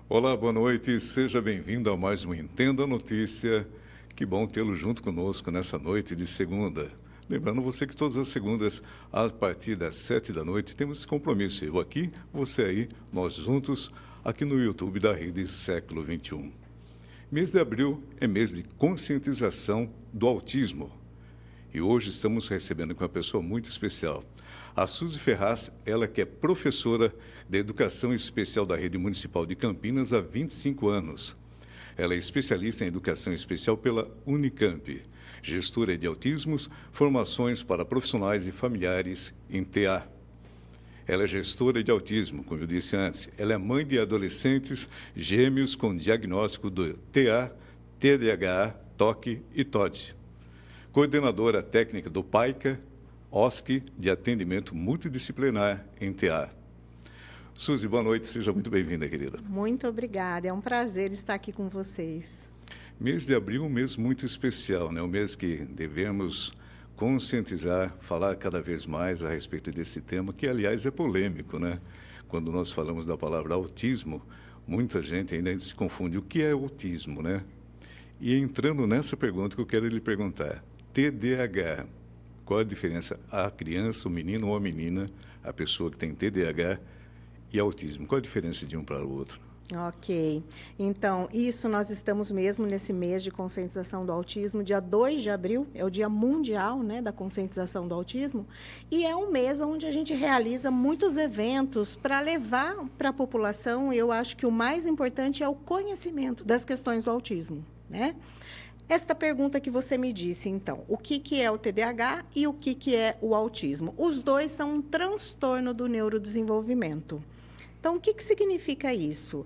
Olá, boa noite, seja bem-vindo a mais um Entenda a Notícia. Que bom tê-lo junto conosco nessa noite de segunda. Lembrando você que todas as segundas, a partir das 7 da noite, temos esse compromisso. Eu aqui, você aí, nós juntos, aqui no YouTube da Rede Século XXI. Mês de abril é mês de conscientização do autismo. E hoje estamos recebendo com uma pessoa muito especial. A Suzy Ferraz, ela que é professora de Educação Especial da Rede Municipal de Campinas há 25 anos. Ela é especialista em Educação Especial pela Unicamp, gestora de autismos, formações para profissionais e familiares em TA. Ela é gestora de autismo, como eu disse antes. Ela é mãe de adolescentes gêmeos com diagnóstico do TA, TDAH, TOC e TOD. Coordenadora técnica do PAICA, OSC, de atendimento multidisciplinar em TA. Suzy, boa noite, seja muito bem-vinda, querida. Muito obrigada, é um prazer estar aqui com vocês. Mês de abril, um mês muito especial, né? Um mês que devemos conscientizar, falar cada vez mais a respeito desse tema, que, aliás, é polêmico, né? Quando nós falamos da palavra autismo, muita gente ainda se confunde. O que é autismo, né? E entrando nessa pergunta que eu quero lhe perguntar, TDAH, qual a diferença? A criança, o menino ou a menina, a pessoa que tem TDAH e autismo, qual a diferença de um para o outro? Ok, então, isso nós estamos mesmo nesse mês de conscientização do autismo, dia 2 de abril, é o Dia Mundial, né, da Conscientização do Autismo, e é um mês onde a gente realiza muitos eventos para levar para a população, eu acho que o mais importante é o conhecimento das questões do autismo, né? Esta pergunta que você me disse, então, o que é o TDAH e o que é o autismo? Os dois são um transtorno do neurodesenvolvimento. Então, o que significa isso?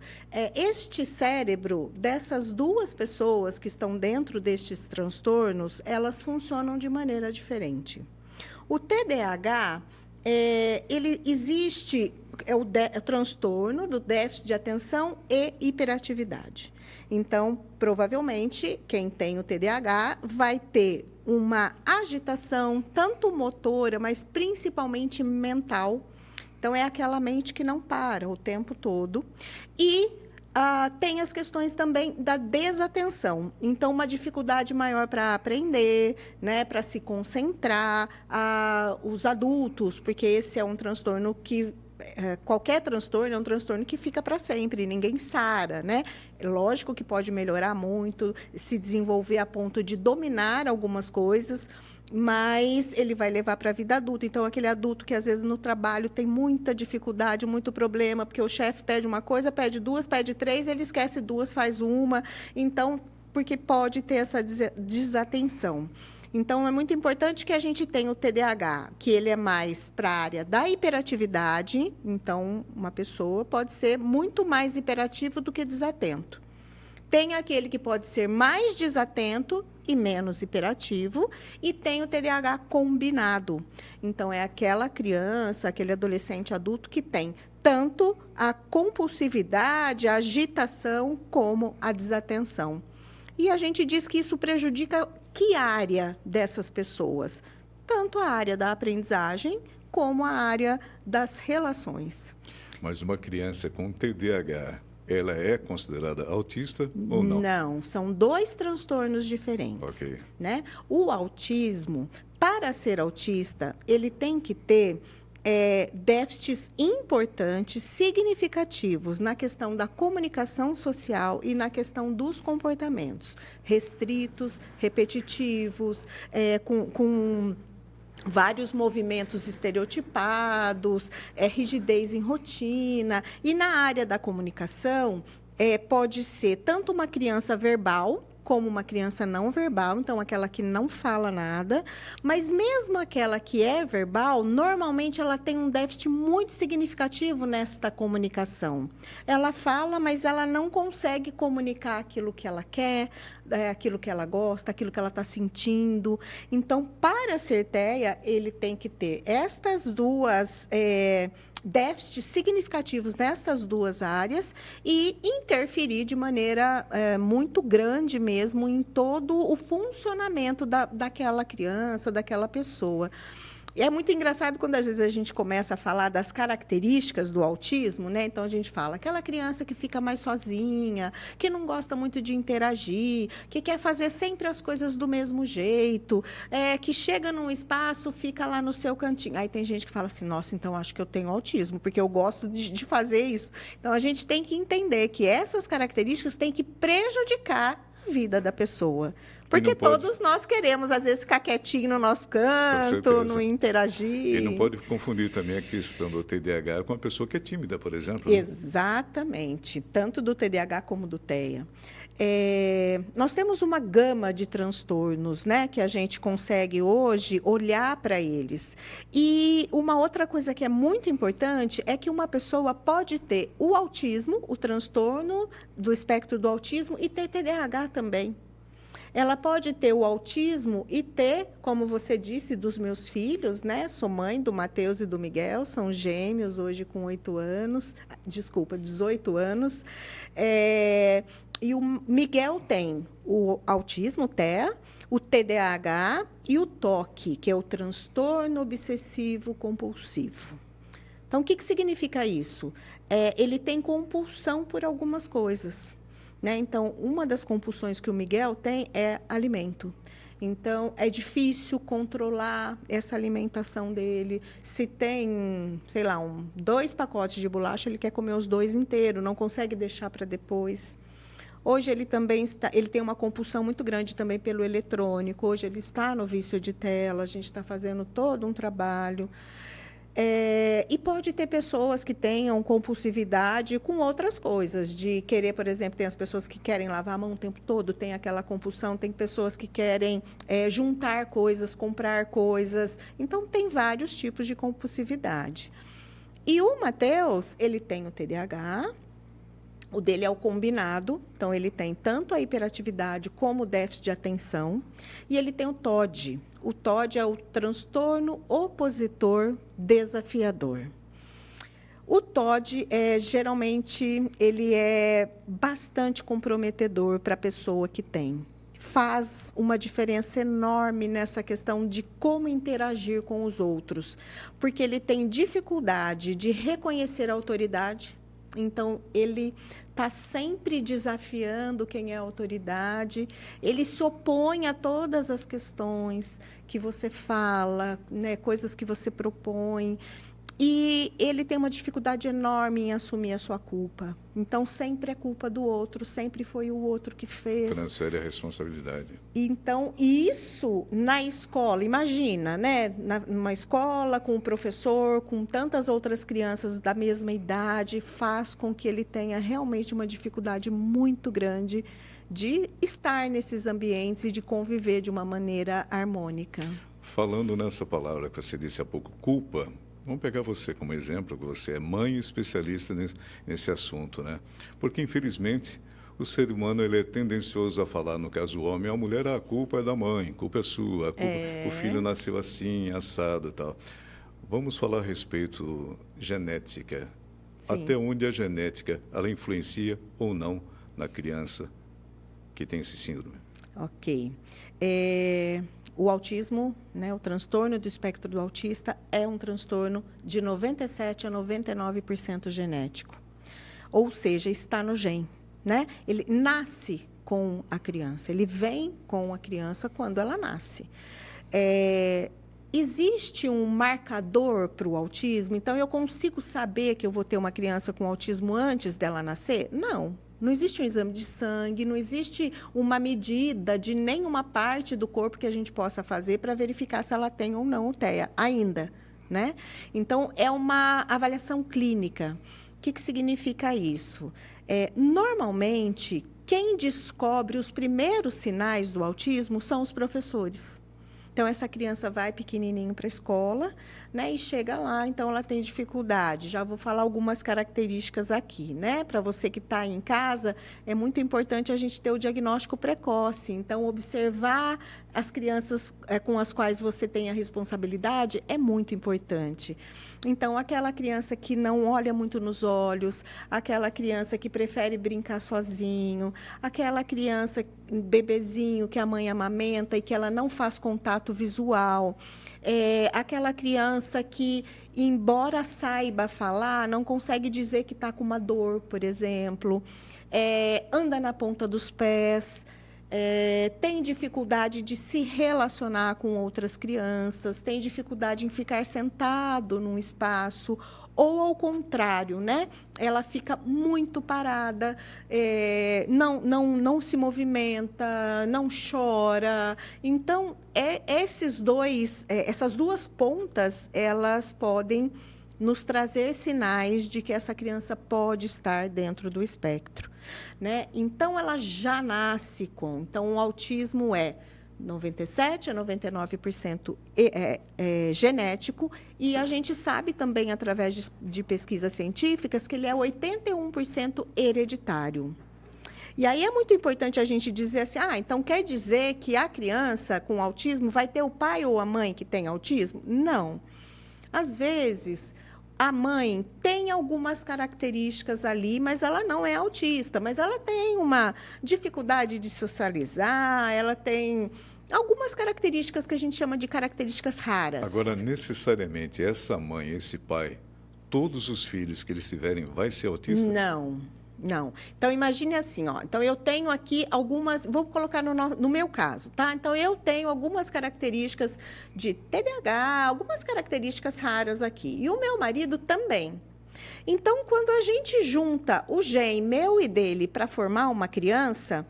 Este cérebro dessas duas pessoas que estão dentro destes transtornos, elas funcionam de maneira diferente. O TDAH, ele existe, o transtorno do déficit de atenção e hiperatividade. Então, provavelmente, quem tem o TDAH vai ter uma agitação, tanto motora, mas principalmente mental. Então, é aquela mente que não para o tempo todo. E tem as questões também da desatenção. Então, uma dificuldade maior para aprender, né, para se concentrar. Os adultos, porque esse é um transtorno que... qualquer transtorno é um transtorno que fica para sempre, ninguém sara, né? Lógico que pode melhorar muito, se desenvolver a ponto de dominar algumas coisas, mas ele vai levar para a vida adulta. Então, aquele adulto que, às vezes, no trabalho tem muita dificuldade, muito problema, porque o chefe pede uma coisa, pede duas, pede três, ele esquece duas, faz uma. Então, porque pode ter essa desatenção. Então, é muito importante que a gente tenha o TDAH, que ele é mais para a área da hiperatividade. Então, uma pessoa pode ser muito mais hiperativo do que desatento. Tem aquele que pode ser mais desatento e menos hiperativo, e tem o TDAH combinado. Então, é aquela criança, aquele adolescente adulto que tem tanto a compulsividade, a agitação, como a desatenção. E a gente diz que isso prejudica que área dessas pessoas? Tanto a área da aprendizagem, como a área das relações. Mas uma criança com TDAH, ela é considerada autista ou não? Não, são dois transtornos diferentes. Ok. Né? O autismo, para ser autista, ele tem que ter déficits importantes, significativos na questão da comunicação social e na questão dos comportamentos restritos, repetitivos, com vários movimentos estereotipados, rigidez em rotina. E na área da comunicação, pode ser tanto uma criança verbal, como uma criança não verbal, então aquela que não fala nada, mas mesmo aquela que é verbal, normalmente ela tem um déficit muito significativo nesta comunicação. Ela fala, mas ela não consegue comunicar aquilo que ela quer, aquilo que ela gosta, aquilo que ela está sentindo. Então, para ser TEA, ele tem que ter estas duas déficits significativos nestas duas áreas e interferir de maneira muito grande mesmo em todo o funcionamento daquela criança, daquela pessoa. E é muito engraçado quando, às vezes, a gente começa a falar das características do autismo, né? Então, a gente fala aquela criança que fica mais sozinha, que não gosta muito de interagir, que quer fazer sempre as coisas do mesmo jeito, que chega num espaço, fica lá no seu cantinho. Aí tem gente que fala assim, nossa, então acho que eu tenho autismo, porque eu gosto de fazer isso. Então, a gente tem que entender que essas características têm que prejudicar a vida da pessoa. Porque todos nós queremos, às vezes, ficar quietinho no nosso canto, não interagir. E não pode confundir também a questão do TDAH com a pessoa que é tímida, por exemplo. Exatamente, tanto do TDAH como do TEA. Nós temos uma gama de transtornos, né, que a gente consegue hoje olhar para eles. E uma outra coisa que é muito importante é que uma pessoa pode ter o autismo, o transtorno do espectro do autismo, e ter TDAH também. Ela pode ter o autismo e ter, como você disse, dos meus filhos, né? Sou mãe do Matheus e do Miguel, são gêmeos, hoje com 18 anos. E o Miguel tem o autismo, o TEA, o TDAH e o TOC, que é o transtorno obsessivo compulsivo. Então, o que significa isso? Ele tem compulsão por algumas coisas. Né? Então, uma das compulsões que o Miguel tem é alimento. Então, é difícil controlar essa alimentação dele. Se tem, sei lá, 2 pacotes de bolacha, ele quer comer os 2 inteiros, não consegue deixar para depois. Hoje, ele tem uma compulsão muito grande também pelo eletrônico. Hoje, ele está no vício de tela, a gente está fazendo todo um trabalho. E pode ter pessoas que tenham compulsividade com outras coisas, de querer, por exemplo, tem as pessoas que querem lavar a mão o tempo todo, tem aquela compulsão, tem pessoas que querem juntar coisas, comprar coisas. Então, tem vários tipos de compulsividade. E o Matheus, ele tem o TDAH, o dele é o combinado, então ele tem tanto a hiperatividade como o déficit de atenção, e ele tem o TOD. O TOD é o transtorno opositor desafiador. O TOD, geralmente, ele é bastante comprometedor para a pessoa que tem. Faz uma diferença enorme nessa questão de como interagir com os outros, porque ele tem dificuldade de reconhecer a autoridade. Então, ele está sempre desafiando quem é a autoridade, ele se opõe a todas as questões que você fala, né, coisas que você propõe, e ele tem uma dificuldade enorme em assumir a sua culpa. Então, sempre é culpa do outro, sempre foi o outro que fez. Transfere a responsabilidade. Então, isso na escola, imagina, né? Numa escola, com o professor, com tantas outras crianças da mesma idade, faz com que ele tenha realmente uma dificuldade muito grande de estar nesses ambientes e de conviver de uma maneira harmônica. Falando nessa palavra que você disse há pouco, culpa, vamos pegar você como exemplo, que você é mãe especialista nesse assunto, né? Porque, infelizmente, o ser humano ele é tendencioso a falar, no caso o homem, a mulher, a culpa é da mãe, a culpa é sua, o filho nasceu assim, assado e tal. Vamos falar a respeito genética. Sim. Até onde a genética ela influencia ou não na criança que tem esse síndrome? Ok. O autismo, né, o transtorno do espectro do autista, é um transtorno de 97% a 99% genético. Ou seja, está no gene. Né? Ele nasce com a criança, ele vem com a criança quando ela nasce. Existe um marcador para o autismo? Então, eu consigo saber que eu vou ter uma criança com autismo antes dela nascer? Não. Não existe um exame de sangue, não existe uma medida de nenhuma parte do corpo que a gente possa fazer para verificar se ela tem ou não o TEA, ainda. Né? Então, é uma avaliação clínica. O que significa isso? Normalmente, quem descobre os primeiros sinais do autismo são os professores. Então, essa criança vai pequenininho para a escola, né, e chega lá, então ela tem dificuldade. Já vou falar algumas características aqui, né? Para você que está em casa, é muito importante a gente ter o diagnóstico precoce. Então, observar as crianças com as quais você tem a responsabilidade é muito importante. Então, aquela criança que não olha muito nos olhos, aquela criança que prefere brincar sozinho, aquela criança, bebezinho, que a mãe amamenta e que ela não faz contato contato visual, aquela criança que, embora saiba falar, não consegue dizer que está com uma dor, por exemplo, anda na ponta dos pés, tem dificuldade de se relacionar com outras crianças, tem dificuldade em ficar sentado num espaço, ou ao contrário, né? Ela fica muito parada, não se movimenta, não chora. Então, essas duas pontas, elas podem nos trazer sinais de que essa criança pode estar dentro do espectro, né? Então, ela já nasce com. Então, o autismo é 97% a 99% genético, e a gente sabe também, através de pesquisas científicas, que ele é 81% hereditário. E aí é muito importante a gente dizer assim, então quer dizer que a criança com autismo vai ter o pai ou a mãe que tem autismo? Não. Às vezes, a mãe tem algumas características ali, mas ela não é autista, mas ela tem uma dificuldade de socializar, ela tem algumas características que a gente chama de características raras. Agora, necessariamente, essa mãe, esse pai, todos os filhos que eles tiverem, vai ser autista? Não. Então, imagine assim, Então, eu tenho aqui algumas... Vou colocar no meu caso, tá? Então, eu tenho algumas características de TDAH, algumas características raras aqui. E o meu marido também. Então, quando a gente junta o gene meu e dele para formar uma criança,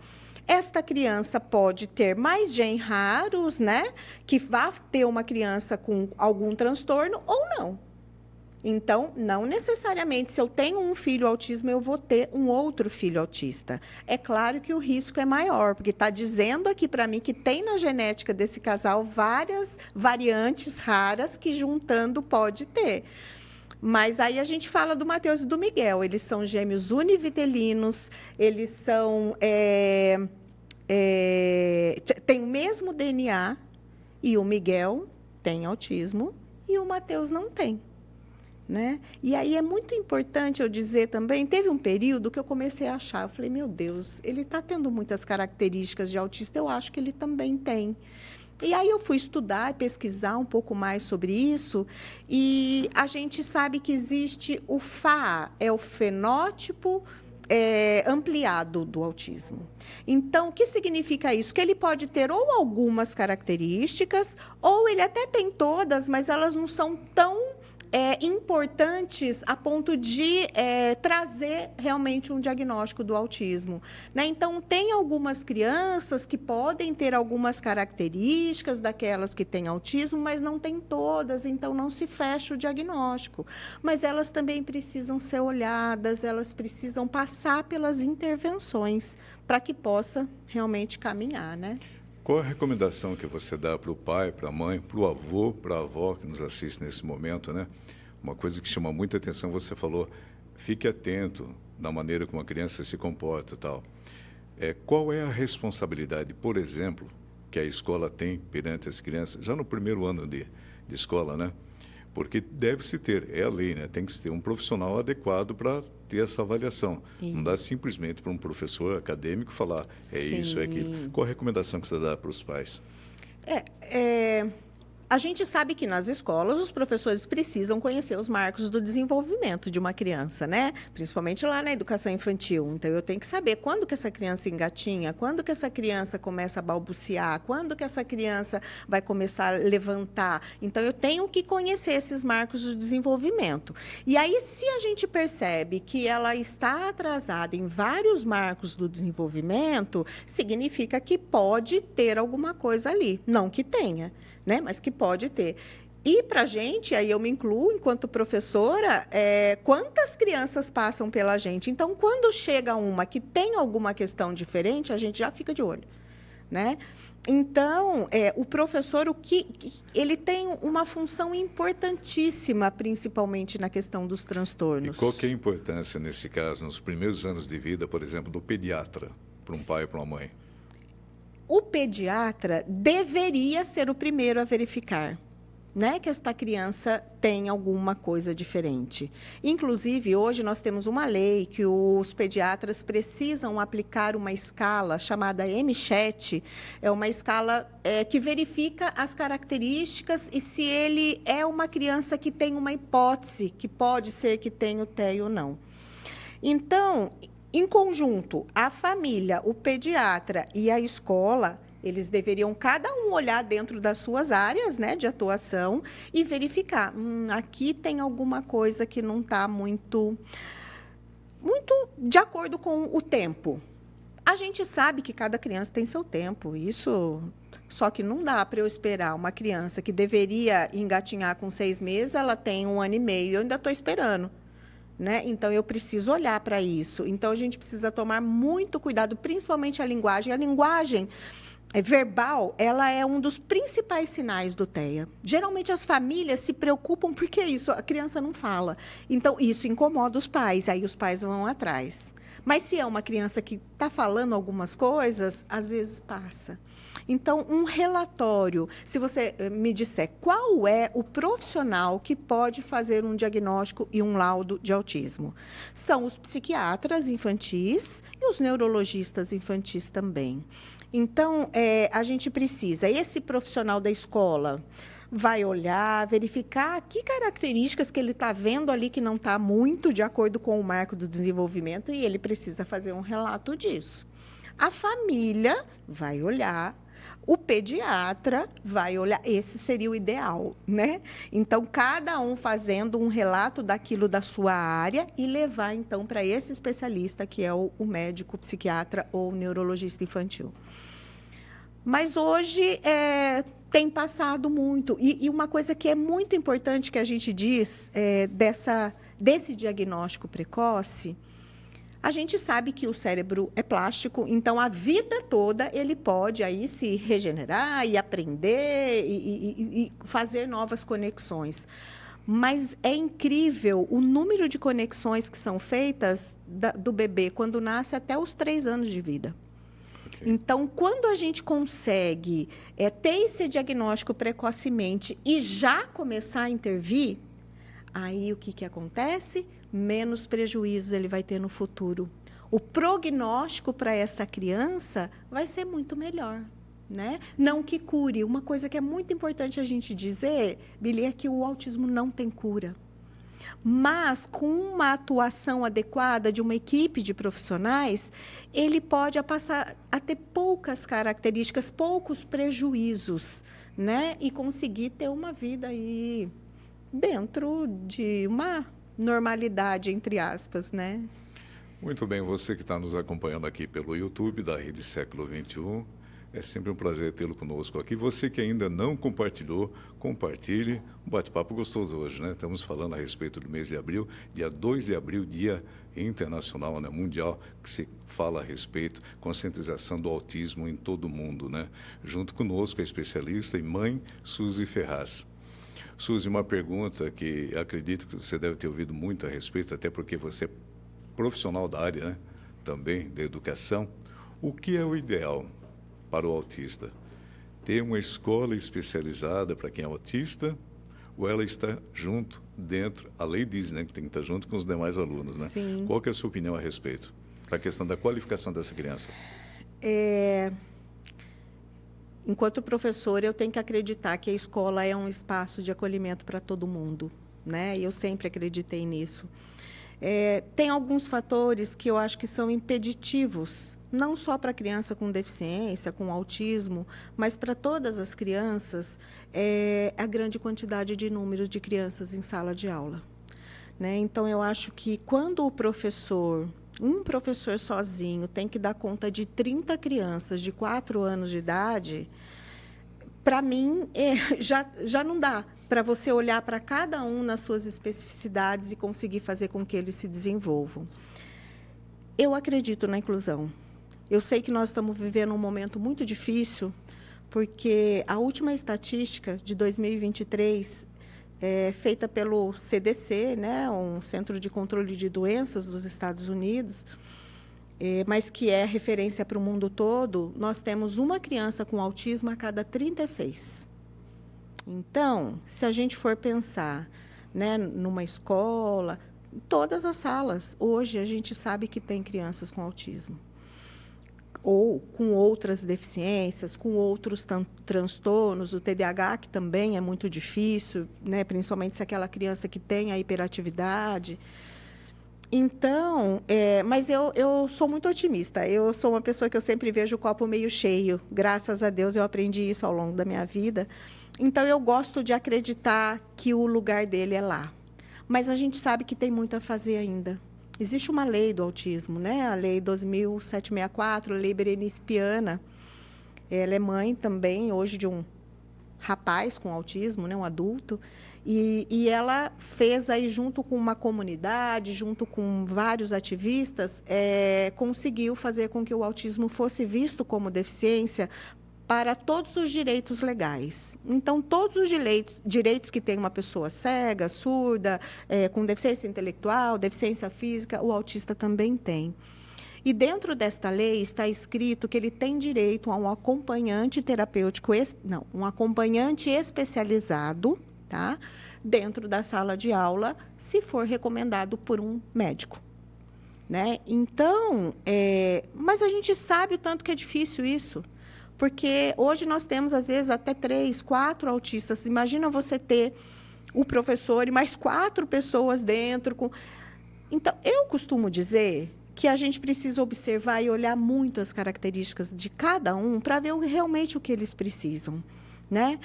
esta criança pode ter mais genes raros, né? Que vá ter uma criança com algum transtorno ou não. Então, não necessariamente, se eu tenho um filho autismo, eu vou ter um outro filho autista. É claro que o risco é maior, porque está dizendo aqui para mim que tem na genética desse casal várias variantes raras que, juntando, pode ter. Mas aí a gente fala do Matheus e do Miguel. Eles são gêmeos univitelinos, eles são... têm o mesmo DNA, e o Miguel tem autismo e o Matheus não tem. Né? E aí é muito importante eu dizer também, teve um período que eu comecei a achar, eu falei, meu Deus, ele está tendo muitas características de autista, eu acho que ele também tem. E aí eu fui estudar e pesquisar um pouco mais sobre isso, e a gente sabe que existe o FA, é o fenótipo ampliado do autismo. Então, o que significa isso? Que ele pode ter ou algumas características, ou ele até tem todas, mas elas não são tão importantes a ponto de trazer realmente um diagnóstico do autismo, né? Então, tem algumas crianças que podem ter algumas características daquelas que têm autismo, mas não tem todas, então não se fecha o diagnóstico. Mas elas também precisam ser olhadas, elas precisam passar pelas intervenções para que possa realmente caminhar, né? Qual a recomendação que você dá para o pai, para a mãe, para o avô, para a avó que nos assiste nesse momento, né? Uma coisa que chama muita atenção, você falou, fique atento na maneira como a criança se comporta e tal. Qual é a responsabilidade, por exemplo, que a escola tem perante as crianças, já no primeiro ano de escola, né? Porque deve-se ter, é a lei, né? Tem que se ter um profissional adequado para ter essa avaliação. Isso. Não dá simplesmente para um professor acadêmico falar, isso, é aquilo. Qual a recomendação que você dá para os pais? A gente sabe que nas escolas os professores precisam conhecer os marcos do desenvolvimento de uma criança, né? Principalmente lá na educação infantil. Então, eu tenho que saber quando que essa criança engatinha, quando que essa criança começa a balbuciar, quando que essa criança vai começar a levantar. Então, eu tenho que conhecer esses marcos do desenvolvimento. E aí, se a gente percebe que ela está atrasada em vários marcos do desenvolvimento, significa que pode ter alguma coisa ali. Não que tenha, né? Mas que pode ter. E para a gente, aí eu me incluo enquanto professora, quantas crianças passam pela gente? Então, quando chega uma que tem alguma questão diferente, a gente já fica de olho, né? Então, o professor, ele tem uma função importantíssima, principalmente na questão dos transtornos. E qual que é a importância, nesse caso, nos primeiros anos de vida, por exemplo, do pediatra, para um pai e para uma mãe? O pediatra deveria ser o primeiro a verificar, né, que esta criança tem alguma coisa diferente. Inclusive, hoje nós temos uma lei que os pediatras precisam aplicar uma escala chamada MCHET, é uma escala que verifica as características e se ele é uma criança que tem uma hipótese, que pode ser que tenha o TEA ou não. Então, em conjunto, a família, o pediatra e a escola, eles deveriam cada um olhar dentro das suas áreas, né, de atuação e verificar, aqui tem alguma coisa que não está muito de acordo com o tempo. A gente sabe que cada criança tem seu tempo, isso. Só que não dá para eu esperar uma criança que deveria engatinhar com 6 meses, ela tem 1 ano e meio, eu ainda estou esperando. Né? Então, eu preciso olhar para isso. Então, a gente precisa tomar muito cuidado, principalmente a linguagem. A linguagem verbal, ela é um dos principais sinais do TEA. Geralmente, as famílias se preocupam porque isso, a criança não fala. Então, isso incomoda os pais, aí os pais vão atrás. Mas, se é uma criança que está falando algumas coisas, às vezes passa. Então, um relatório, se você me disser qual é o profissional que pode fazer um diagnóstico e um laudo de autismo. São os psiquiatras infantis e os neurologistas infantis também. Então, a gente precisa, esse profissional da escola vai olhar, verificar que características que ele está vendo ali que não está muito de acordo com o marco do desenvolvimento e ele precisa fazer um relato disso. A família vai olhar, o pediatra vai olhar, esse seria o ideal, né? Então, cada um fazendo um relato daquilo da sua área e levar, então, para esse especialista, que é o médico, psiquiatra ou neurologista infantil. Mas hoje tem passado muito. E uma coisa que é muito importante que a gente diz desse diagnóstico precoce, a gente sabe que o cérebro é plástico, então a vida toda ele pode aí se regenerar e aprender e fazer novas conexões. Mas é incrível o número de conexões que são feitas do bebê quando nasce até os 3 anos de vida. Então, quando a gente consegue ter esse diagnóstico precocemente e já começar a intervir, aí o que acontece? Menos prejuízos ele vai ter no futuro. O prognóstico para essa criança vai ser muito melhor, né? Não que cure. Uma coisa que é muito importante a gente dizer, Bili, é que o autismo não tem cura. Mas, com uma atuação adequada de uma equipe de profissionais, ele pode passar a ter poucas características, poucos prejuízos, né? E conseguir ter uma vida aí dentro de uma normalidade, entre aspas, né? Muito bem, você que está nos acompanhando aqui pelo YouTube da Rede Século XXI, é sempre um prazer tê-lo conosco aqui. Você que ainda não compartilhou, compartilhe. Um bate-papo gostoso hoje, né? Estamos falando a respeito do mês de abril, dia 2 de abril, dia internacional, né? Mundial, que se fala a respeito, conscientização do autismo em todo o mundo, né? Junto conosco, a especialista e mãe, Suzy Ferraz. Suzy, uma pergunta que acredito que você deve ter ouvido muito a respeito, até porque você é profissional da área, né? Também da educação. O que é o ideal para o autista? Ter uma escola especializada para quem é autista ou ela está junto, dentro, a lei diz, né, que tem que estar junto com os demais alunos, né? Sim. Qual que é a sua opinião a respeito da questão da qualificação dessa criança? Enquanto professora, eu tenho que acreditar que a escola é um espaço de acolhimento para todo mundo, né? E eu sempre acreditei nisso. Tem alguns fatores que eu acho que são impeditivos, não só para criança com deficiência, com autismo, mas para todas as crianças, a grande quantidade de número de crianças em sala de aula, né? Então, eu acho que quando um professor sozinho tem que dar conta de 30 crianças de 4 anos de idade, para mim, já não dá para você olhar para cada um nas suas especificidades e conseguir fazer com que eles se desenvolvam. Eu acredito na inclusão. Eu sei que nós estamos vivendo um momento muito difícil, porque a última estatística de 2023, feita pelo CDC, né, um Centro de Controle de Doenças dos Estados Unidos, mas que é referência para o mundo todo, nós temos uma criança com autismo a cada 36. Então, se a gente for pensar, né, numa escola, todas as salas, hoje a gente sabe que tem crianças com autismo. Ou com outras deficiências, com outros transtornos, o TDAH, que também é muito difícil, né, principalmente se aquela criança que tem a hiperatividade. Então, mas eu sou muito otimista. Eu sou uma pessoa que eu sempre vejo o copo meio cheio. Graças a Deus, eu aprendi isso ao longo da minha vida. Então, eu gosto de acreditar que o lugar dele é lá. Mas a gente sabe que tem muito a fazer ainda. Existe uma lei do autismo, né? A Lei 2764, a Lei Berenice Piana. Ela é mãe também, hoje, de um rapaz com autismo, né? Um adulto. E ela fez aí, junto com uma comunidade, junto com vários ativistas, conseguiu fazer com que o autismo fosse visto como deficiência para todos os direitos legais. Então, todos os direitos que tem uma pessoa cega, surda, com deficiência intelectual, deficiência física, o autista também tem. E dentro desta lei está escrito que ele tem direito a um acompanhante terapêutico, um acompanhante especializado, tá? Dentro da sala de aula, se for recomendado por um médico. Né? Então, mas a gente sabe o tanto que é difícil isso. Porque hoje nós temos, às vezes, até 3, 4 autistas. Imagina você ter o professor e mais 4 pessoas dentro. Então, eu costumo dizer que a gente precisa observar e olhar muito as características de cada um para ver realmente o que eles precisam. Né?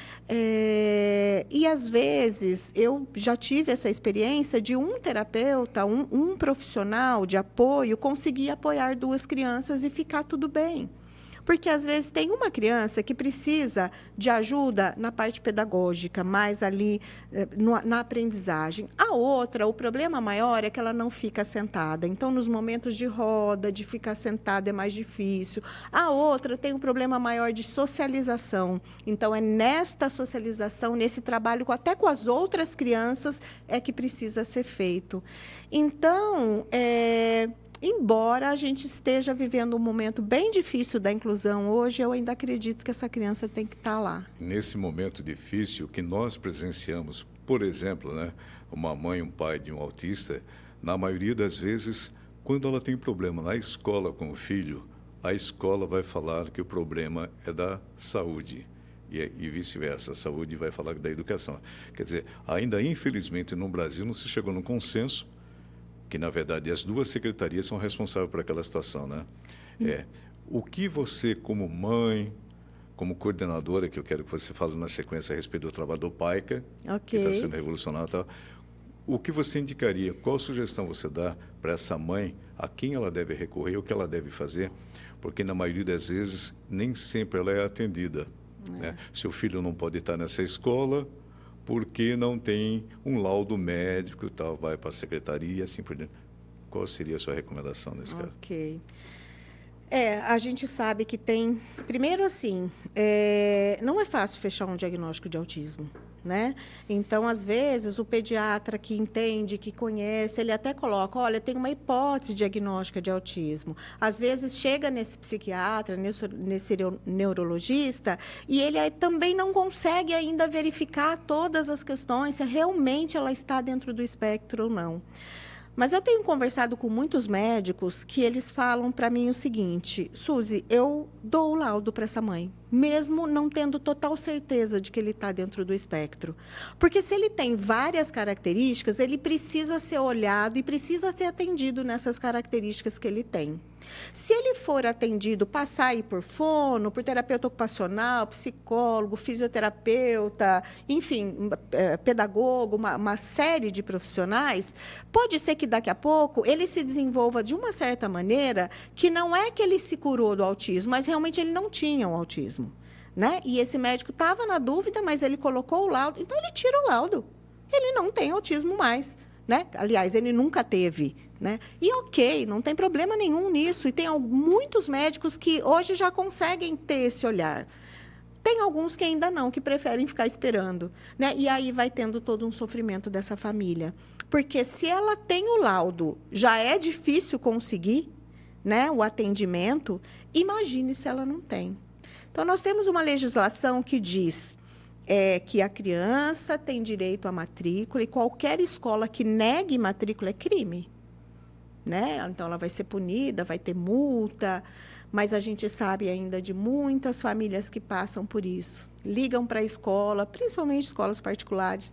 E, às vezes, eu já tive essa experiência de um terapeuta, um profissional de apoio, conseguir apoiar 2 crianças e ficar tudo bem. Porque, às vezes, tem uma criança que precisa de ajuda na parte pedagógica, mais ali na aprendizagem. A outra, o problema maior é que ela não fica sentada. Então, nos momentos de roda, de ficar sentada é mais difícil. A outra tem um problema maior de socialização. Então, é nesta socialização, nesse trabalho até com as outras crianças, é que precisa ser feito. Então, embora a gente esteja vivendo um momento bem difícil da inclusão hoje, eu ainda acredito que essa criança tem que estar lá. Nesse momento difícil que nós presenciamos, por exemplo, né, uma mãe, um pai de um autista, na maioria das vezes, quando ela tem problema na escola com o filho, a escola vai falar que o problema é da saúde. E vice-versa, a saúde vai falar da educação. Quer dizer, ainda infelizmente no Brasil não se chegou num consenso que, na verdade, as 2 secretarias são responsáveis por aquela situação, né? O que você, como mãe, como coordenadora, que eu quero que você fale na sequência a respeito do trabalho do PAICA, que está sendo revolucionário e tal, o que você indicaria, qual sugestão você dá para essa mãe, a quem ela deve recorrer, o que ela deve fazer? Porque, na maioria das vezes, nem sempre ela é atendida. Né? Seu filho não pode estar nessa escola, porque não tem um laudo médico e tal, vai para a secretaria, assim por diante. Qual seria a sua recomendação nesse caso? Ok. A gente sabe que tem... Primeiro, assim, não é fácil fechar um diagnóstico de autismo, né? Então, às vezes, o pediatra que entende, que conhece, ele até coloca, olha, tem uma hipótese diagnóstica de autismo. Às vezes, chega nesse psiquiatra, nesse neurologista, e ele também não consegue ainda verificar todas as questões, se realmente ela está dentro do espectro ou não. Mas eu tenho conversado com muitos médicos que eles falam para mim o seguinte: Suzy, eu dou o laudo para essa mãe, mesmo não tendo total certeza de que ele está dentro do espectro. Porque se ele tem várias características, ele precisa ser olhado e precisa ser atendido nessas características que ele tem. Se ele for atendido, passar aí por fono, por terapeuta ocupacional, psicólogo, fisioterapeuta, enfim, pedagogo, uma série de profissionais, pode ser que daqui a pouco ele se desenvolva de uma certa maneira que não é que ele se curou do autismo, mas realmente ele não tinha o autismo. Né? E esse médico estava na dúvida, mas ele colocou o laudo, então ele tira o laudo. Ele não tem autismo mais. Né? Aliás, ele nunca teve. Né? E ok, não tem problema nenhum nisso. E tem muitos médicos que hoje já conseguem ter esse olhar. Tem alguns que ainda não, que preferem ficar esperando. Né? E aí vai tendo todo um sofrimento dessa família. Porque se ela tem o laudo, já é difícil conseguir, né, o atendimento, imagine se ela não tem. Então, nós temos uma legislação que diz é que a criança tem direito à matrícula e qualquer escola que negue matrícula é crime, né? Então, ela vai ser punida, vai ter multa, mas a gente sabe ainda de muitas famílias que passam por isso. Ligam para a escola, principalmente escolas particulares.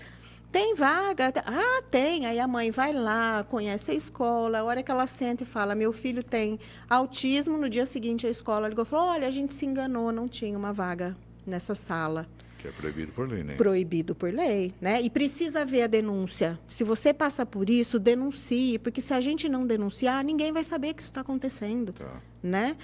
Tem vaga? Ah, tem. Aí a mãe vai lá, conhece a escola, a hora que ela senta e fala, meu filho tem autismo, no dia seguinte a escola ligou e falou, olha, a gente se enganou, não tinha uma vaga nessa sala. Que é proibido por lei, né? Proibido por lei, né? E precisa haver a denúncia. Se você passa por isso, denuncie, porque se a gente não denunciar, ninguém vai saber que isso está acontecendo, Tá. né?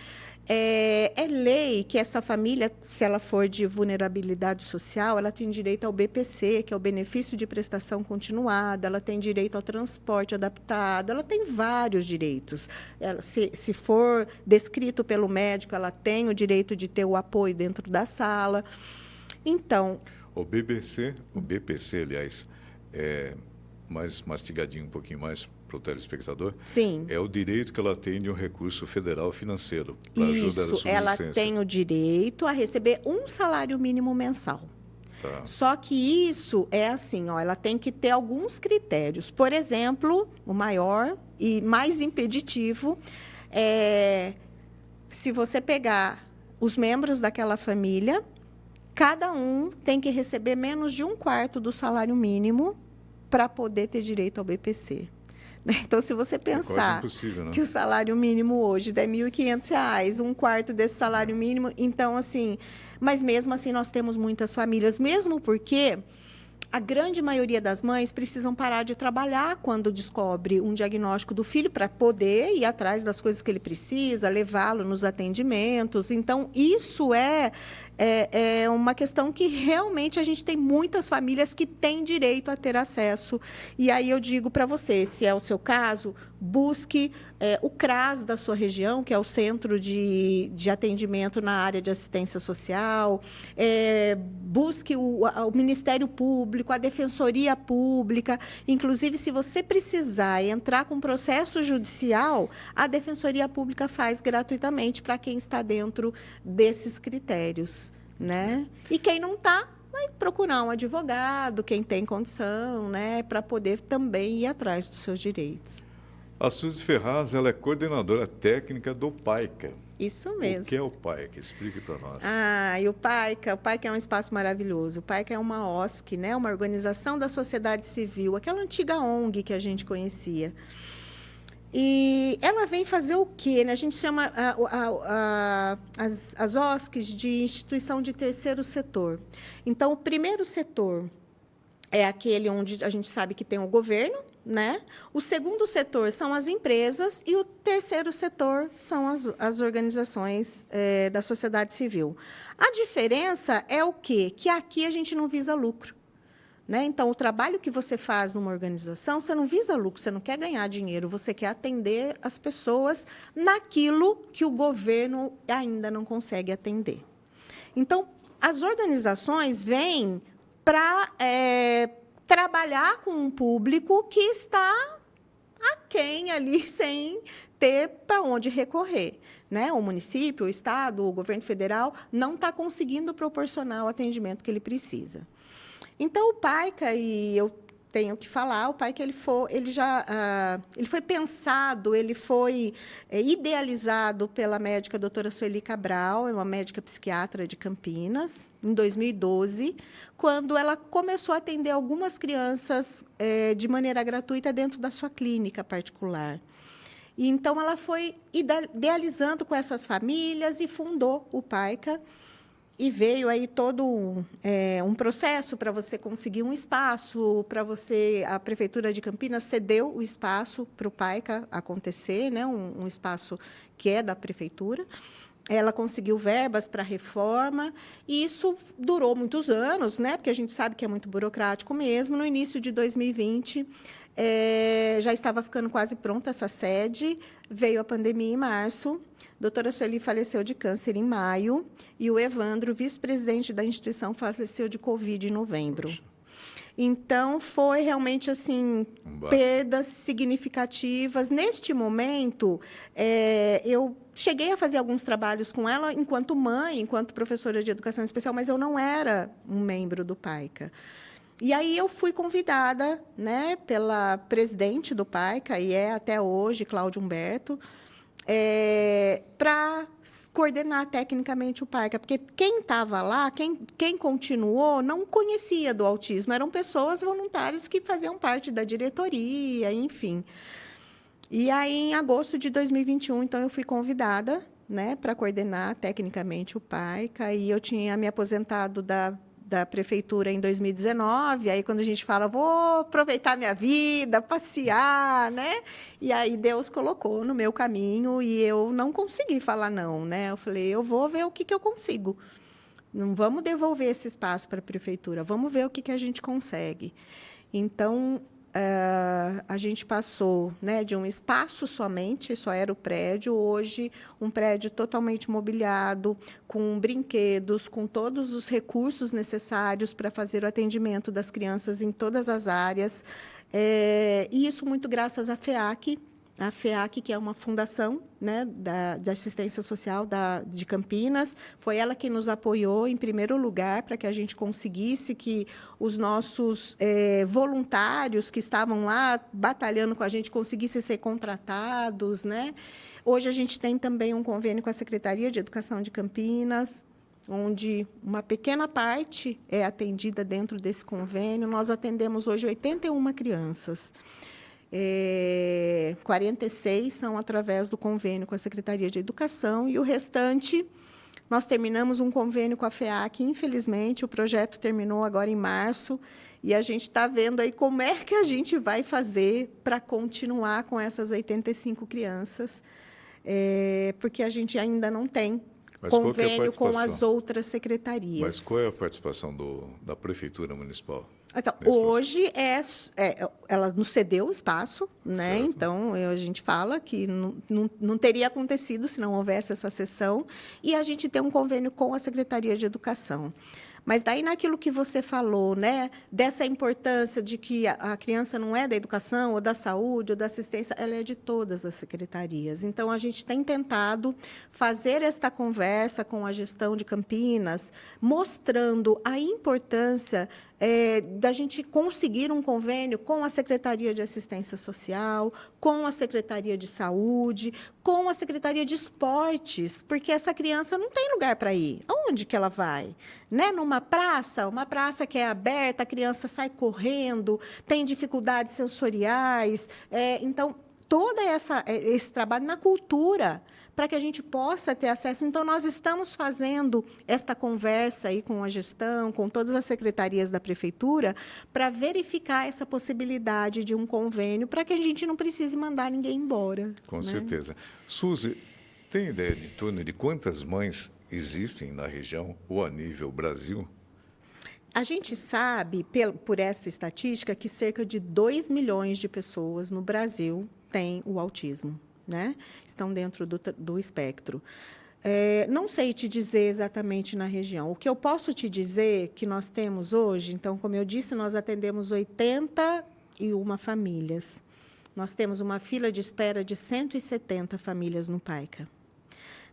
É lei que essa família, se ela for de vulnerabilidade social, ela tem direito ao BPC, que é o benefício de prestação continuada, ela tem direito ao transporte adaptado, ela tem vários direitos. Ela, se for descrito pelo médico, ela tem o direito de ter o apoio dentro da sala. Então, O BPC, aliás, é mais mastigadinho um pouquinho mais para o telespectador. sim. É o direito que ela tem de um recurso federal financeiro para ajuda da Isso, ela subsistência. tem o direito a receber um salário mínimo mensal. Tá. Só que isso é assim, ó, ela tem que ter alguns critérios. Por exemplo, o maior e mais impeditivo é se você pegar os membros daquela família, cada um tem que receber menos de 1/4 do salário mínimo para poder ter direito ao BPC. Então, se você quase pensar impossível, né? que o salário mínimo hoje é R$ 1.500, 1/4 desse salário mínimo, então, assim... Mas, mesmo assim, nós temos muitas famílias, mesmo porque a grande maioria das mães precisam parar de trabalhar quando descobre um diagnóstico do filho para poder ir atrás das coisas que ele precisa, levá-lo nos atendimentos. Então, isso é uma questão que realmente a gente tem muitas famílias que têm direito a ter acesso. E aí eu digo para você, se é o seu caso, busque o CRAS da sua região, que é o Centro de Atendimento na área de assistência social, busque o Ministério Público, a Defensoria Pública. Inclusive, se você precisar entrar com processo judicial, a Defensoria Pública faz gratuitamente para quem está dentro desses critérios, né? E quem não está, vai procurar um advogado, quem tem condição, né, para poder também ir atrás dos seus direitos. A Suzy Ferraz, ela é coordenadora técnica do PAICA. Isso mesmo. O que é o PAICA? Explique para nós. E o PAICA é um espaço maravilhoso. O PAICA é uma OSC, né, uma organização da sociedade civil, aquela antiga ONG que a gente conhecia. E ela vem fazer o quê? A gente chama as OSCs de instituição de terceiro setor. Então, o primeiro setor é aquele onde a gente sabe que tem o governo, né? O segundo setor são as empresas e o terceiro setor são as organizações da sociedade civil. A diferença é o quê? Que aqui a gente não visa lucro. Né? Então, o trabalho que você faz numa organização, você não visa lucro, você não quer ganhar dinheiro, você quer atender as pessoas naquilo que o governo ainda não consegue atender. Então, as organizações vêm para trabalhar com um público que está aquém ali, sem ter para onde recorrer. Né? O município, o Estado, o governo federal não está conseguindo proporcionar o atendimento que ele precisa. Então, o PAICA, e eu tenho que falar, o PAICA ele foi pensado, ele foi idealizado pela médica doutora Sueli Cabral, é uma médica psiquiatra de Campinas, em 2012, quando ela começou a atender algumas crianças de maneira gratuita dentro da sua clínica particular. E, então, ela foi idealizando com essas famílias e fundou o PAICA. E veio aí todo um processo para você conseguir um espaço, a Prefeitura de Campinas cedeu o espaço para o PAICA acontecer, né? Um espaço que é da Prefeitura. Ela conseguiu verbas para a reforma, e isso durou muitos anos, né? Porque a gente sabe que é muito burocrático mesmo. No início de 2020, já estava ficando quase pronta essa sede, veio a pandemia em março. Doutora Sueli faleceu de câncer em maio e o Evandro, vice-presidente da instituição, faleceu de Covid em novembro. Então, foi realmente assim, perdas significativas. Neste momento, eu cheguei a fazer alguns trabalhos com ela enquanto mãe, enquanto professora de educação especial, mas eu não era um membro do PAICA. E aí eu fui convidada, né, pela presidente do PAICA, e é até hoje, Cláudio Humberto, para coordenar tecnicamente o PAICA, porque quem estava lá, quem continuou, não conhecia do autismo, eram pessoas voluntárias que faziam parte da diretoria, enfim. E aí, em agosto de 2021, então, eu fui convidada, né, para coordenar tecnicamente o PAICA, e eu tinha me aposentado da prefeitura em 2019, aí quando a gente fala, vou aproveitar minha vida, passear, né? E aí Deus colocou no meu caminho e eu não consegui falar não, né? Eu falei, eu vou ver o que eu consigo. Não vamos devolver esse espaço para a prefeitura, vamos ver o que a gente consegue. Então, a gente passou, né, de um espaço somente, só era o prédio, hoje um prédio totalmente mobiliado, com brinquedos, com todos os recursos necessários para fazer o atendimento das crianças em todas as áreas. E isso muito graças à FEAC, que é uma fundação, né, da assistência social de Campinas. Foi ela que nos apoiou, em primeiro lugar, para que a gente conseguisse que os nossos voluntários que estavam lá batalhando com a gente conseguissem ser contratados, né? Hoje a gente tem também um convênio com a Secretaria de Educação de Campinas, onde uma pequena parte é atendida dentro desse convênio. Nós atendemos hoje 81 crianças. 46 são através do convênio com a Secretaria de Educação e o restante, nós terminamos um convênio com a FEAC, infelizmente, o projeto terminou agora em março, e a gente está vendo aí como é que a gente vai fazer para continuar com essas 85 crianças, porque a gente ainda não tem convênio com as outras secretarias. Mas qual é a participação da Prefeitura Municipal? Então, hoje ela nos cedeu o espaço, né? Certo. Então a gente fala que não teria acontecido se não houvesse essa sessão, e a gente tem um convênio com a Secretaria de Educação. Mas daí naquilo que você falou, né, dessa importância de que a criança não é da educação, ou da saúde, ou da assistência, ela é de todas as secretarias. Então, a gente tem tentado fazer esta conversa com a gestão de Campinas, mostrando a importância da gente conseguir um convênio com a Secretaria de Assistência Social, com a Secretaria de Saúde, com a Secretaria de Esportes, porque essa criança não tem lugar para ir. Aonde que ela vai? Né? Numa praça, uma praça que é aberta, a criança sai correndo, tem dificuldades sensoriais. Então, todo esse trabalho na cultura, para que a gente possa ter acesso. Então, nós estamos fazendo esta conversa aí com a gestão, com todas as secretarias da prefeitura, para verificar essa possibilidade de um convênio, para que a gente não precise mandar ninguém embora. Com certeza. Suzy, tem ideia em torno de quantas mães existem na região ou a nível Brasil? A gente sabe, por essa estatística, que cerca de 2 milhões de pessoas no Brasil têm o autismo, né? Estão dentro do espectro. Não sei te dizer exatamente na região. O que eu posso te dizer que nós temos hoje, então, como eu disse, nós atendemos 81 famílias. Nós temos uma fila de espera de 170 famílias no PAICA.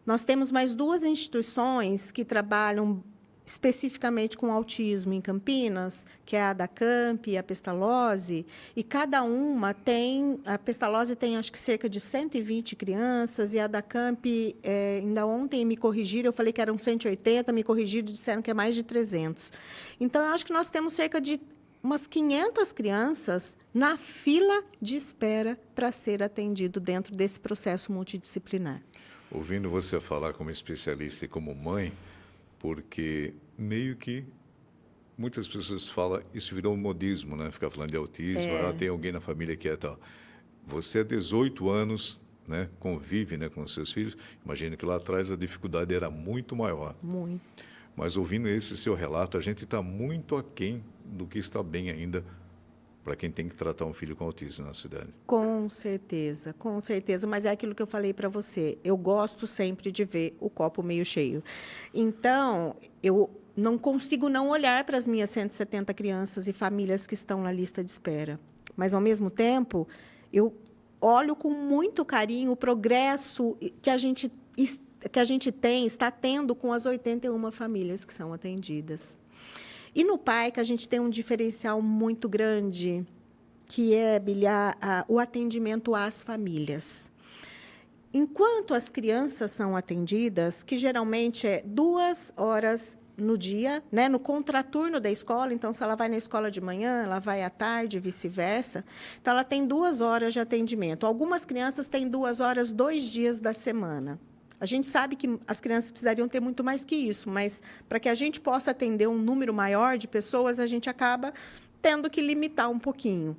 Nós temos mais 2 instituições que trabalham especificamente com autismo em Campinas, que é a ADACAMP e a Pestalozzi, e cada uma tem, a Pestalozzi tem acho que cerca de 120 crianças, e a ADACAMP, ainda ontem me corrigiram, eu falei que eram 180, me corrigiram e disseram que é mais de 300. Então, eu acho que nós temos cerca de umas 500 crianças na fila de espera para ser atendido dentro desse processo multidisciplinar. Ouvindo você falar como especialista e como mãe, porque meio que muitas pessoas falam, isso virou um modismo, né? Ficar falando de autismo, tem alguém na família que é tal. Você há 18 anos, né, convive, né, com os seus filhos, imagino que lá atrás a dificuldade era muito maior. Muito. Mas ouvindo esse seu relato, a gente está muito aquém do que está bem ainda para quem tem que tratar um filho com autismo na cidade. Com certeza, mas é aquilo que eu falei para você. Eu gosto sempre de ver o copo meio cheio. Então, eu não consigo não olhar para as minhas 170 crianças e famílias que estão na lista de espera. Mas, ao mesmo tempo, eu olho com muito carinho o progresso que a gente que a gente está tendo com as 81 famílias que são atendidas. E no PAICA, a gente tem um diferencial muito grande, que é, o atendimento às famílias. Enquanto as crianças são atendidas, que geralmente é 2 horas no dia, né, no contraturno da escola, então, se ela vai na escola de manhã, ela vai à tarde, vice-versa. Então, ela tem 2 horas de atendimento. Algumas crianças têm 2 horas, 2 dias da semana. A gente sabe que as crianças precisariam ter muito mais que isso, mas para que a gente possa atender um número maior de pessoas, a gente acaba tendo que limitar um pouquinho.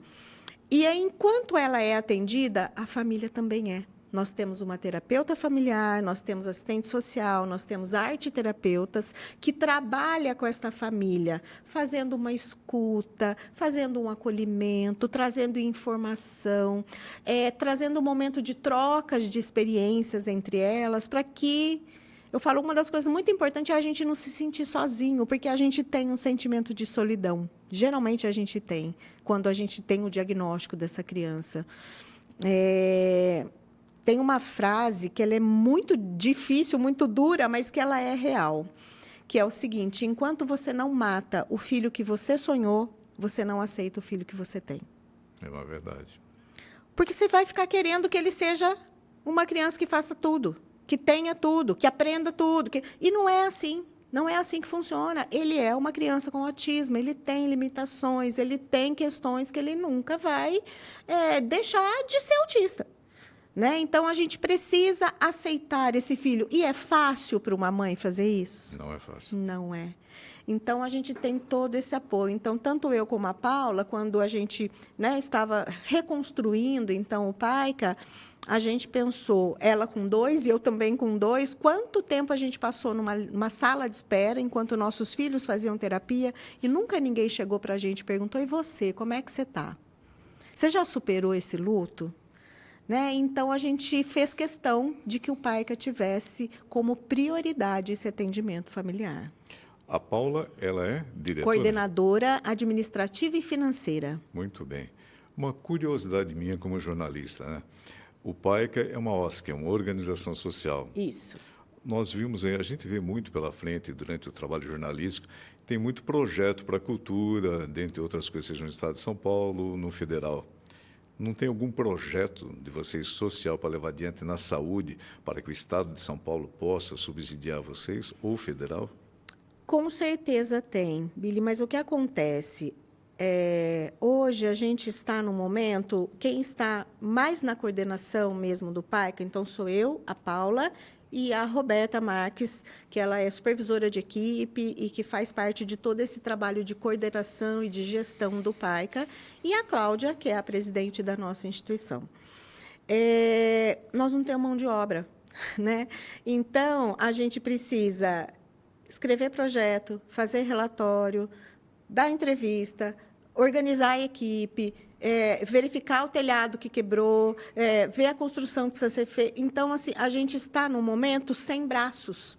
E aí, enquanto ela é atendida, a família também é. Nós temos uma terapeuta familiar, nós temos assistente social, nós temos arteterapeutas que trabalham com esta família, fazendo uma escuta, fazendo um acolhimento, trazendo informação, trazendo um momento de trocas de experiências entre elas, para que... Eu falo, uma das coisas muito importantes é a gente não se sentir sozinho, porque a gente tem um sentimento de solidão. Geralmente, a gente tem, quando a gente tem o diagnóstico dessa criança. Tem uma frase que ela é muito difícil, muito dura, mas que ela é real, que é o seguinte: enquanto você não mata o filho que você sonhou, você não aceita o filho que você tem. É uma verdade. Porque você vai ficar querendo que ele seja uma criança que faça tudo, que tenha tudo, que aprenda tudo. E não é assim. Não é assim que funciona. Ele é uma criança com autismo, ele tem limitações, ele tem questões que ele nunca vai deixar de ser autista. Né? Então, a gente precisa aceitar esse filho. E é fácil para uma mãe fazer isso? Não é fácil. Não é. Então, a gente tem todo esse apoio. Então, tanto eu como a Paula, quando a gente, né, estava reconstruindo então, o PAICA, a gente pensou, ela com 2 e eu também com 2, quanto tempo a gente passou numa sala de espera enquanto nossos filhos faziam terapia e nunca ninguém chegou para a gente e perguntou: e você, como é que você está? Você já superou esse luto? Né? Então, a gente fez questão de que o PAICA tivesse como prioridade esse atendimento familiar. A Paula, ela é diretora? Coordenadora administrativa e financeira. Muito bem. Uma curiosidade minha como jornalista, né? O PAICA é uma OSC, é uma organização social. Isso. Nós vimos aí, a gente vê muito pela frente durante o trabalho jornalístico, tem muito projeto para a cultura, dentre outras coisas, seja no estado de São Paulo, no federal. Não tem algum projeto de vocês social para levar adiante na saúde, para que o Estado de São Paulo possa subsidiar vocês, ou federal? Com certeza tem, Billy, mas o que acontece? Hoje a gente está no momento, quem está mais na coordenação mesmo do PAICA, então sou eu, a Paula, e a Roberta Marques, que ela é supervisora de equipe e que faz parte de todo esse trabalho de coordenação e de gestão do PAICA, e a Cláudia, que é a presidente da nossa instituição. Nós não temos mão de obra, né? Então, a gente precisa escrever projeto, fazer relatório, dar entrevista, organizar a equipe, verificar o telhado que quebrou, ver a construção que precisa ser feita. Então, assim, a gente está, no momento, sem braços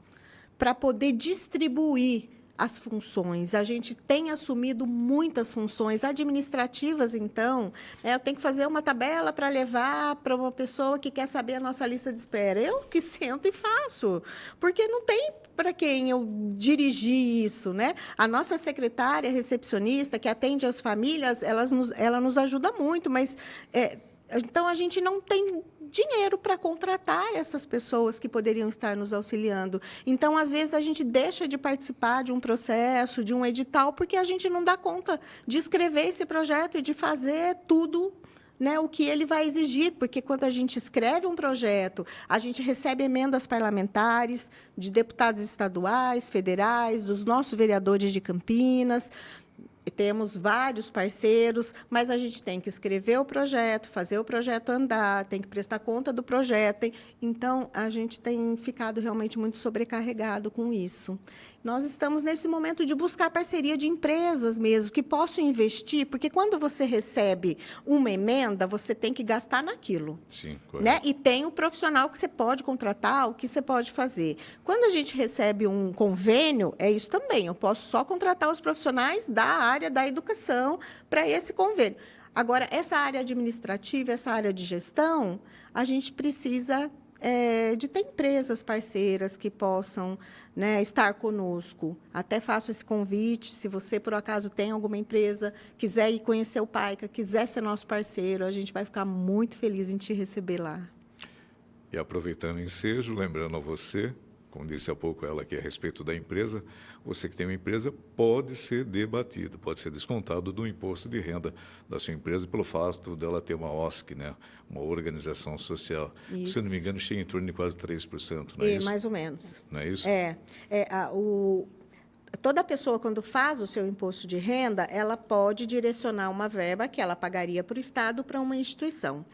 para poder distribuir as funções. A gente tem assumido muitas funções administrativas, então, eu tenho que fazer uma tabela para levar para uma pessoa que quer saber a nossa lista de espera. Eu que sento e faço, porque não tem para quem eu dirigir isso, né? A nossa secretária recepcionista, que atende as famílias, ela nos ajuda muito, mas então a gente não tem dinheiro para contratar essas pessoas que poderiam estar nos auxiliando. Então, às vezes, a gente deixa de participar de um processo, de um edital, porque a gente não dá conta de escrever esse projeto e de fazer tudo, né, o que ele vai exigir, porque quando a gente escreve um projeto, a gente recebe emendas parlamentares de deputados estaduais, federais, dos nossos vereadores de Campinas. Temos vários parceiros, mas a gente tem que escrever o projeto, fazer o projeto andar, tem que prestar conta do projeto. Então, a gente tem ficado realmente muito sobrecarregado com isso. Nós estamos nesse momento de buscar parceria de empresas mesmo, que possam investir, porque quando você recebe uma emenda, você tem que gastar naquilo. Sim, correto. Né? E tem o profissional que você pode contratar, o que você pode fazer. Quando a gente recebe um convênio, é isso também. Eu posso só contratar os profissionais da área da educação para esse convênio. Agora, essa área administrativa, essa área de gestão, a gente precisa de ter empresas parceiras que possam, né, estar conosco. Até faço esse convite, se você, por acaso, tem alguma empresa, quiser ir conhecer o PAICA, quiser ser nosso parceiro, a gente vai ficar muito feliz em te receber lá. E aproveitando o ensejo, lembrando a você, como disse há pouco ela aqui a respeito da empresa, você que tem uma empresa pode ser debatido, pode ser descontado do imposto de renda da sua empresa pelo fato dela ter uma OSC, né, uma organização social. Isso. Se eu não me engano, chega em torno de quase 3%, não é isso? Mais ou menos. Não é isso? Toda pessoa, quando faz o seu imposto de renda, ela pode direcionar uma verba que ela pagaria para o Estado para uma instituição.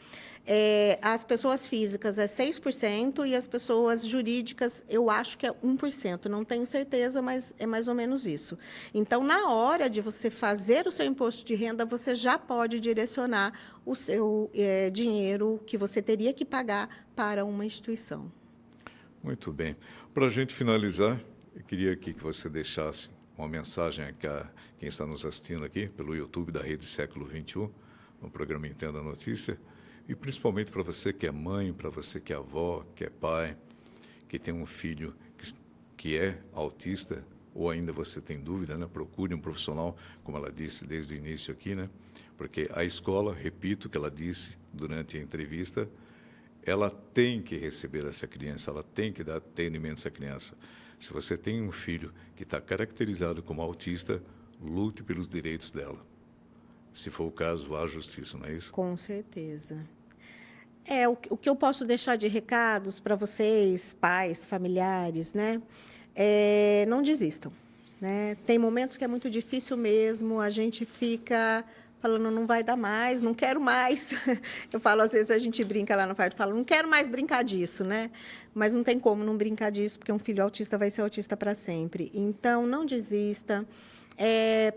As pessoas físicas é 6% e as pessoas jurídicas, eu acho que é 1%. Não tenho certeza, mas é mais ou menos isso. Então, na hora de você fazer o seu imposto de renda, você já pode direcionar o seu dinheiro que você teria que pagar para uma instituição. Muito bem. Para a gente finalizar, eu queria aqui que você deixasse uma mensagem a quem está nos assistindo aqui pelo YouTube da Rede Século XXI, no programa Entenda a Notícia, e principalmente para você que é mãe, para você que é avó, que é pai, que tem um filho que é autista, ou ainda você tem dúvida, né? Procure um profissional, como ela disse desde o início aqui, né? Porque a escola, repito o que ela disse durante a entrevista, ela tem que receber essa criança, ela tem que dar atendimento a essa criança. Se você tem um filho que está caracterizado como autista, lute pelos direitos dela. Se for o caso, vá à justiça, não é isso? Com certeza. O que eu posso deixar de recados para vocês, pais, familiares, né? Não desistam, né? Tem momentos que é muito difícil mesmo, a gente fica falando, não vai dar mais, não quero mais. Eu falo, às vezes a gente brinca lá no quarto, fala, não quero mais brincar disso, né? Mas não tem como não brincar disso, porque um filho autista vai ser autista para sempre. Então, não desista,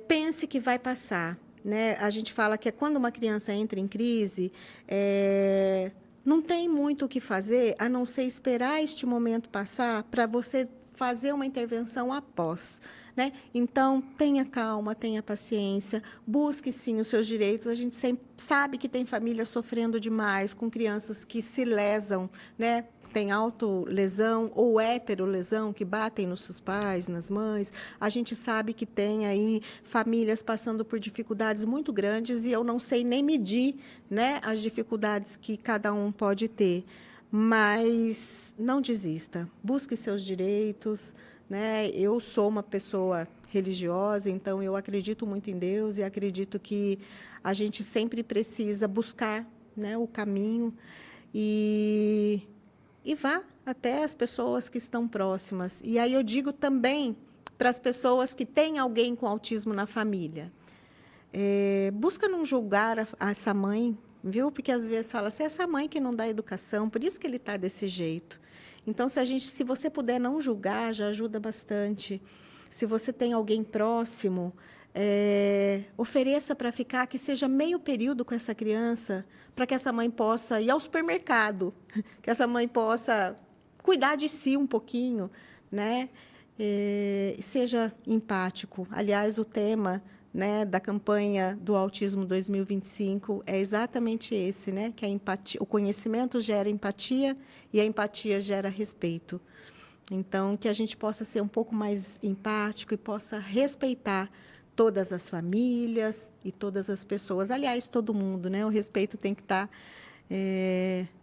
pense que vai passar. Né? A gente fala que quando uma criança entra em crise, não tem muito o que fazer, a não ser esperar este momento passar para você fazer uma intervenção após. Né? Então, tenha calma, tenha paciência, busque, sim, os seus direitos. A gente sempre sabe que tem famílias sofrendo demais, com crianças que se lesam, né? Tem autolesão ou heterolesão, que batem nos seus pais, nas mães. A gente sabe que tem aí famílias passando por dificuldades muito grandes e eu não sei nem medir, né, as dificuldades que cada um pode ter. Mas não desista, busque seus direitos. Né? Eu sou uma pessoa religiosa, então eu acredito muito em Deus e acredito que a gente sempre precisa buscar, né, o caminho e vá até as pessoas que estão próximas. E aí eu digo também para as pessoas que têm alguém com autismo na família. Busca não julgar essa mãe, viu? Porque às vezes fala, se é essa mãe que não dá educação, por isso que ele está desse jeito. Então, se você puder não julgar, já ajuda bastante. Se você tem alguém próximo, ofereça para ficar, que seja meio período com essa criança, para que essa mãe possa ir ao supermercado, que essa mãe possa cuidar de si um pouquinho, né? Seja empático. Aliás, o tema, né, da campanha do Autismo 2025 é exatamente esse, né? Que a empatia, o conhecimento gera empatia e a empatia gera respeito. Então, que a gente possa ser um pouco mais empático e possa respeitar todas as famílias e todas as pessoas. Aliás, todo mundo, né? O respeito tem que estar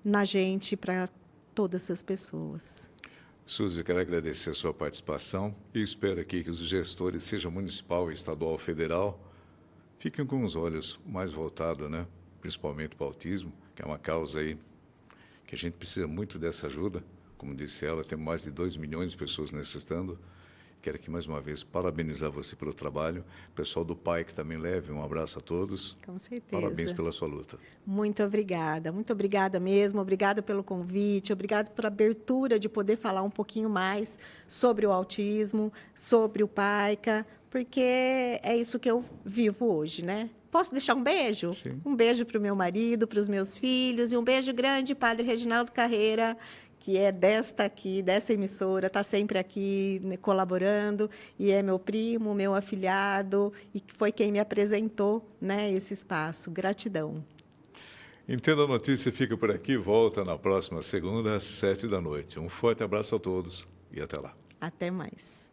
na gente para todas as pessoas. Suzy, eu quero agradecer a sua participação e espero aqui que os gestores, seja municipal, estadual ou federal, fiquem com os olhos mais voltados, né? Principalmente para o autismo, que é uma causa aí que a gente precisa muito dessa ajuda. Como disse ela, tem mais de 2 milhões de pessoas necessitando. Quero aqui, mais uma vez, parabenizar você pelo trabalho. O pessoal do PAI, que também leve um abraço a todos. Com certeza. Parabéns pela sua luta. Muito obrigada mesmo. Obrigada pelo convite, obrigada pela abertura de poder falar um pouquinho mais sobre o autismo, sobre o PAICA, porque é isso que eu vivo hoje, né? Posso deixar um beijo? Sim. Um beijo para o meu marido, para os meus filhos, e um beijo grande, Padre Reginaldo Carreira, que é dessa emissora, está sempre aqui, né, colaborando, e é meu primo, meu afilhado, e foi quem me apresentou, né, esse espaço. Gratidão. Entenda a Notícia fica por aqui, volta na próxima segunda, às 7 da noite. Um forte abraço a todos e até lá. Até mais.